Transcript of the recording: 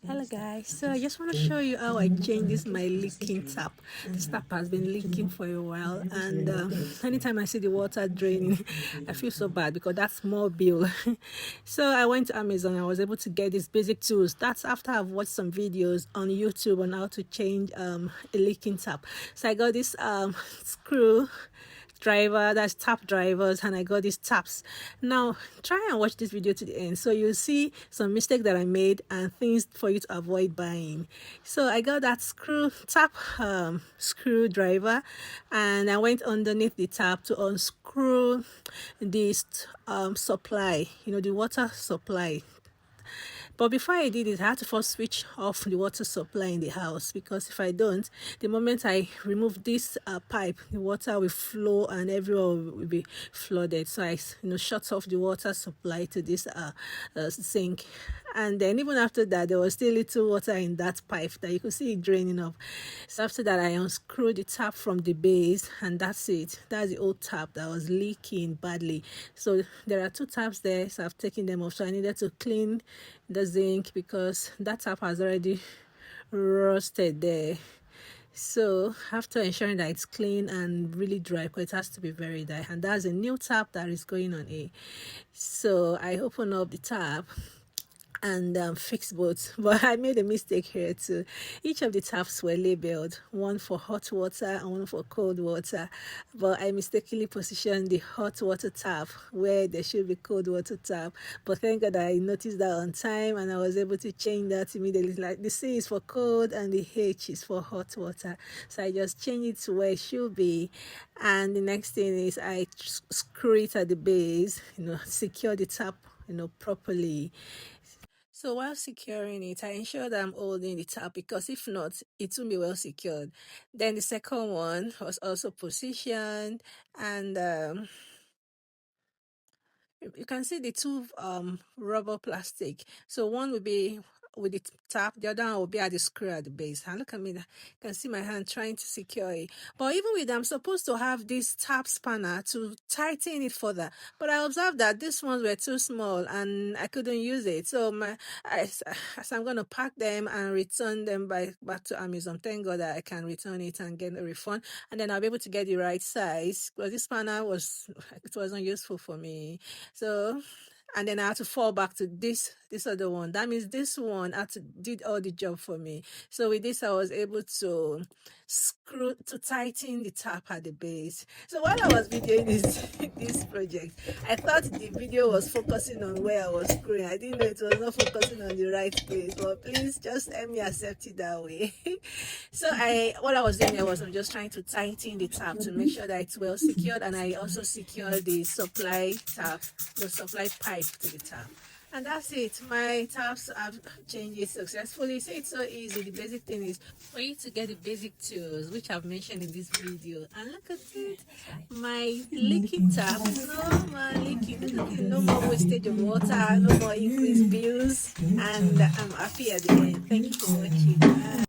Hello guys, so I just want to show you how I changed this my leaking tap. This tap has been leaking for a while, and anytime I see the water draining I feel so bad because that's more bill. So I went to Amazon. I was able to get these basic tools. That's after I've watched some videos on YouTube on how to change a leaking tap. So I got this screw driver, that's tap drivers, and I got these taps. Now try and watch this video to the end so you'll see some mistake that I made and things for you to avoid buying. So I got that tap screwdriver, and I went underneath the tap to unscrew this supply, the water supply. But before I did it, I had to first switch off the water supply in the house, because if I don't, the moment I remove this pipe, the water will flow and everywhere will be flooded. So I shut off the water supply to this sink. And then even after that, there was still little water in that pipe that you could see it draining off. So after that, I unscrewed the tap from the base, and that's it. That's the old tap that was leaking badly. So there are two taps there, so I've taken them off. So I needed to clean the zinc because that tap has already rusted there. So after ensuring that it's clean and really dry, because it has to be very dry, and that's a new tap that is going on a. So I open up the tap and fix both, but I made a mistake here too. Each of the taps were labeled, one for hot water and one for cold water, but I mistakenly positioned the hot water tap where there should be cold water tap. But thank God I noticed that on time, and I was able to change that immediately. Like the C is for cold and the H is for hot water, so I just changed it to where it should be. And the next thing is I screw it at the base, secure the tap properly. So while securing it, I ensure that I'm holding the tap, because if not, it won't be well secured. Then the second one was also positioned, and you can see the two rubber plastic. So one will be with the tap, the other one will be at the screw at the base. And look at me, you can see my hand trying to secure it. But even with them, I'm supposed to have this tap spanner to tighten it further, but I observed that these ones were too small and I couldn't use it. So I'm going to pack them and return them back to Amazon. Thank God that I can return it and get a refund, and then I'll be able to get the right size, because this spanner wasn't useful for me. So, and then I had to fall back to this other one. That means this one did all the job for me. So with this, I was able to tighten the tap at the base. So while I was videoing this project, I thought the video was focusing on where I was screwing. I didn't know it was not focusing on the right place. But please just let me accept it that way. So what I was doing there was I'm just trying to tighten the tap to make sure that it's well secured, and I also secured the supply pipe to the tap. And that's it. My taps have changed it successfully. So it's so easy. The basic thing is for you to get the basic tools, which I've mentioned in this video. And look at it. My leaking tap. No more leaking. Look at it. No more wastage of water. No more increased bills. And I'm happy at the end. Thank you for watching. Bye.